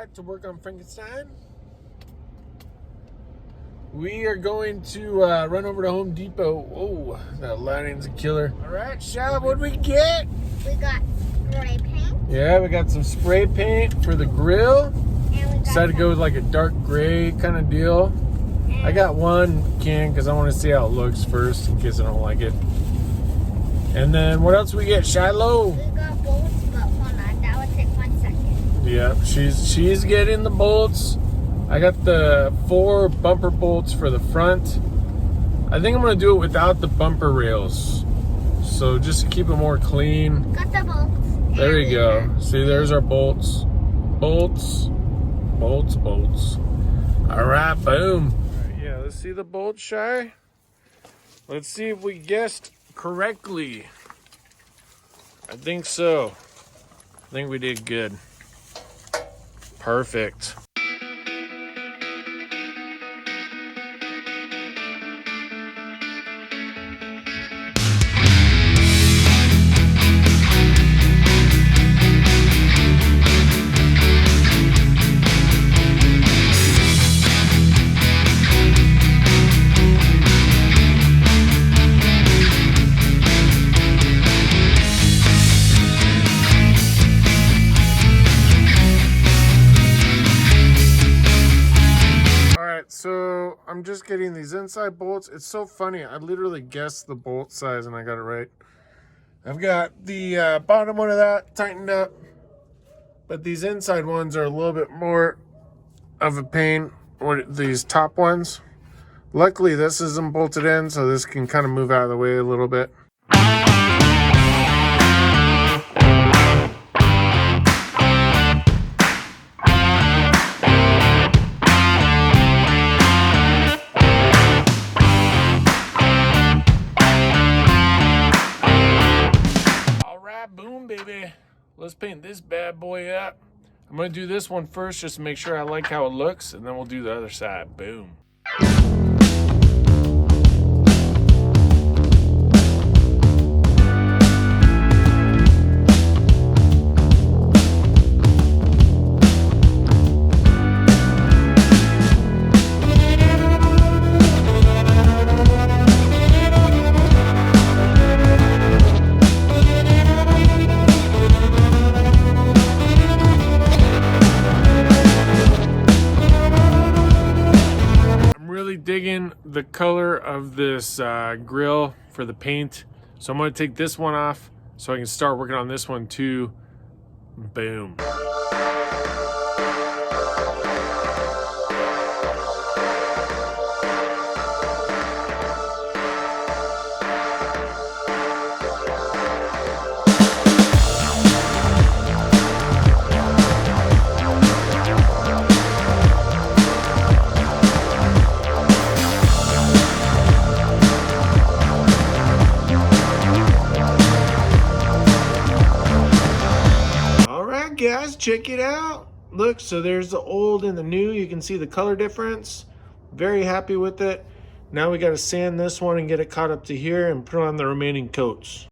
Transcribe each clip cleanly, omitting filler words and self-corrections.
outside to work on Frankenstein. We are going to run over to Home Depot. Oh, that lighting's a killer. All right, Shab, what'd we get? We got spray paint. Yeah, we got some spray paint for the grill. And we got Decided to go with like a dark gray kind of deal. I got one can because I want to see how it looks first in case I don't like it. And then what else we get, Shiloh? We got bolts, but hold on, that would take 1 second. Yeah, she's getting the bolts. I got the 4 bumper bolts for the front. I think I'm gonna do it without the bumper rails. So just to keep it more clean. Got the bolts. There you go. See, there's our bolts. Bolts. Bolts, bolts. All right, boom. All right, yeah, let's see the bolts, Shy. Let's see if we guessed correctly. I think so. I think we did good. Perfect. So I'm just getting these inside bolts. It's so funny. I literally guessed the bolt size and I got it right. I've got the bottom one of that tightened up, but these inside ones are a little bit more of a pain. These top ones. Luckily, this isn't bolted in, so this can kind of move out of the way a little bit. Boom, baby. Let's paint this bad boy up. I'm going to do this one first just to make sure I like how it looks, and then we'll do the other side. Boom. Digging the color of this grill for the paint, so I'm going to take this one off so I can start working on this one too. Boom. Guys, check it out. Look, so there's the old and the new. You can see the color difference. Very happy with it. Now we got to sand this one and get it caught up to here and put on the remaining coats.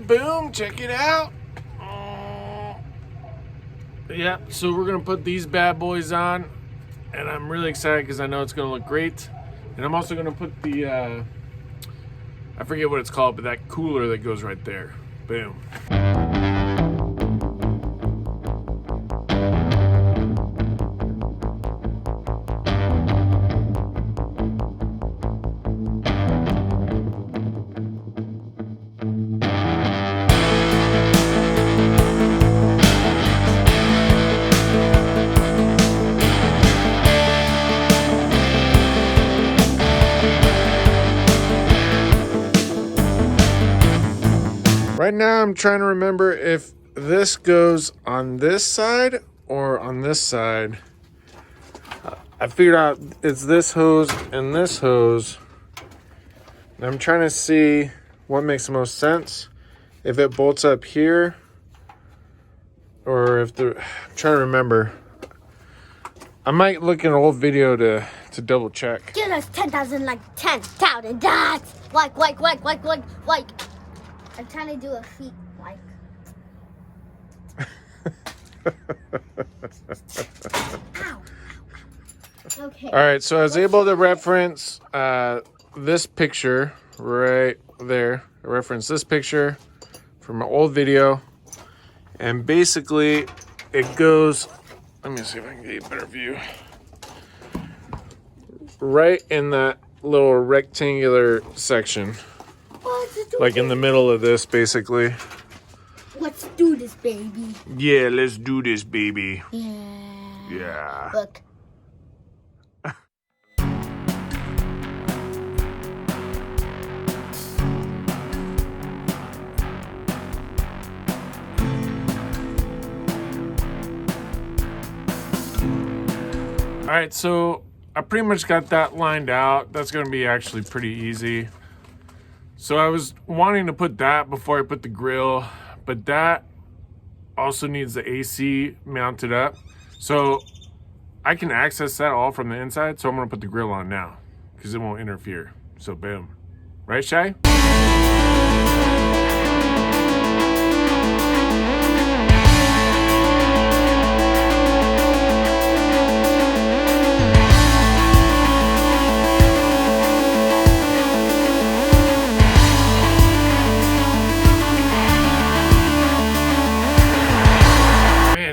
Boom, check it out. Yeah, so we're gonna put these bad boys on, and I'm really excited because I know it's gonna look great. And I'm also gonna put the I forget what it's called, but that cooler that goes right there. Boom. Right now I'm trying to remember if this goes on this side or on this side. I figured out it's this hose and this hose. And I'm trying to see what makes the most sense. If it bolts up here or if the... I'm trying to remember. I might look at an old video to double check. Give us 10,000, like 10,000 dots. Like. I'm trying to do a feet like. Ow. Okay. All right, so I was able to reference this picture right there. I referenced this picture from an old video. And basically, it goes... Let me see if I can get you a better view. Right in that little rectangular section. Like in the middle of this, basically. Let's do this, baby. Yeah, let's do this, baby. Yeah. Yeah. Look. All right, so I pretty much got that lined out. That's gonna be actually pretty easy. So I was wanting to put that before I put the grill, but that also needs the AC mounted up. So I can access that all from the inside, so I'm gonna put the grill on now because it won't interfere. So boom. Right, Shay?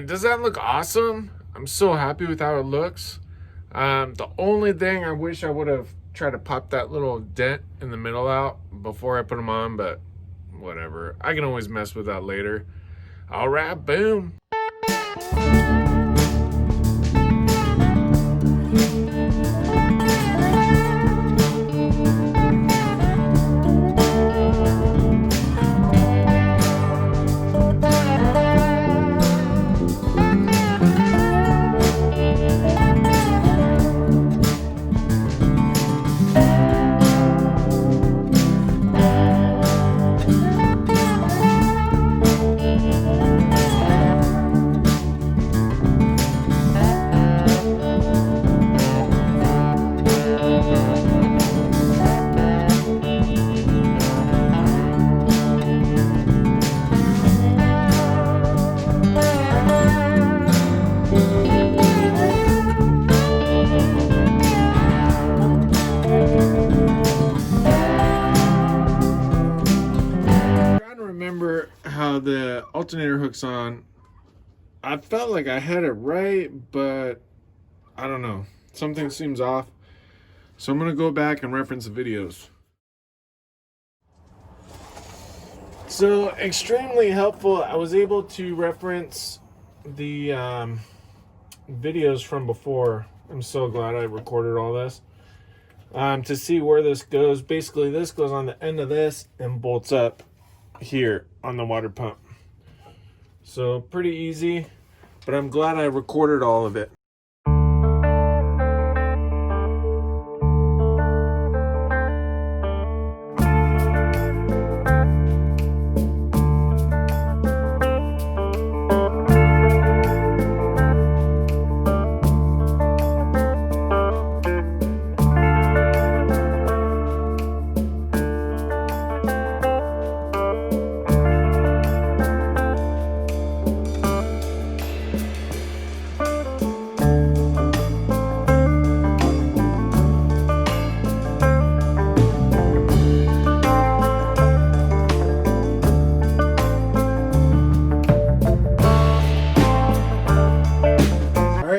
Does that look awesome? I'm so happy with how it looks. The only thing I wish I would have tried to pop that little dent in the middle out before I put them on, but whatever. I can always mess with that later. All right, boom. How the alternator hooks on. I felt like I had it right, but I don't know. Something seems off. So I'm going to go back and reference the videos. So extremely helpful. I was able to reference the videos from before. I'm so glad I recorded all this. To see where this goes. Basically, this goes on the end of this and bolts up here on the water pump. So pretty easy, but I'm glad I recorded all of it.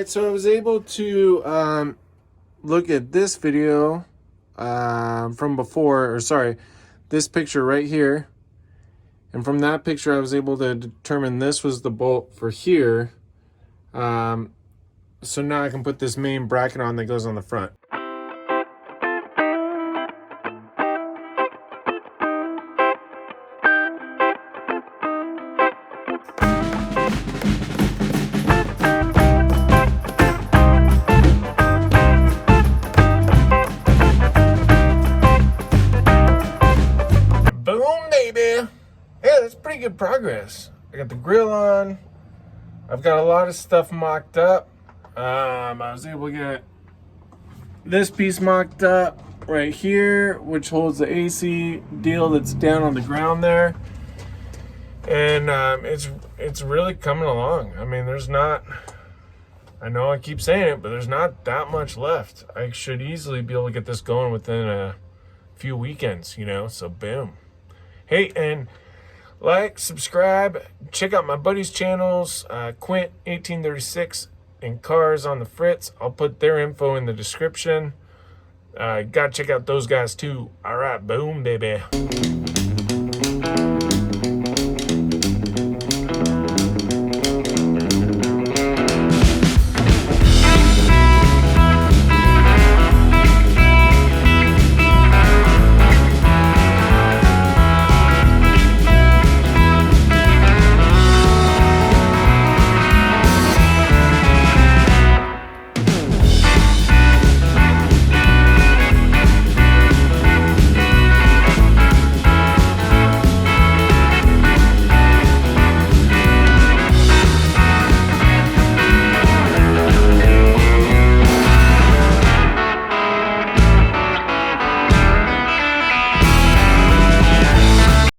So I was able to look at this video from before, or sorry, this picture right here. And from that picture, I was able to determine this was the bolt for here. So now I can put this main bracket on that goes on the front. good progress. I got the grill on. I've got a lot of stuff mocked up. I was able to get this piece mocked up right here, which holds the AC deal that's down on the ground there. And it's really coming along. I mean, there's not, I know I keep saying it, but there's not that much left. I should easily be able to get this going within a few weekends, you know, so boom. Hey, and like, subscribe, check out my buddies' channels, Quint 1836 and Cars on the Fritz. I'll put their info in the description. Gotta check out those guys too. All right, boom, baby.